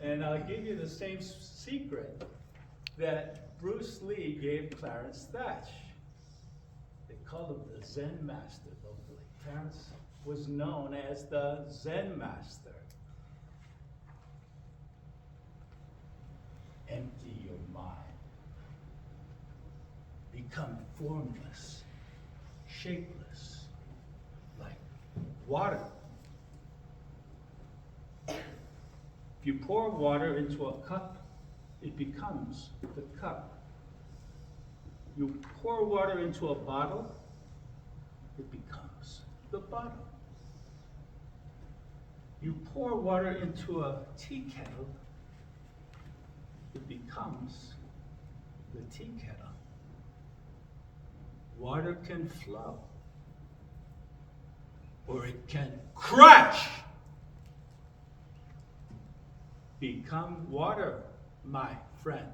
And I'll give you the same secret that Bruce Lee gave Clarence Thatch. They called him the Zen Master locally. Clarence was known as the Zen Master. Empty your mind. Become formless, shapeless, like water. If you pour water into a cup, it becomes the cup. You pour water into a bottle, it becomes the bottle. You pour water into a tea kettle, it becomes the tea kettle. Water can flow, or it can crash. Become water, my friend.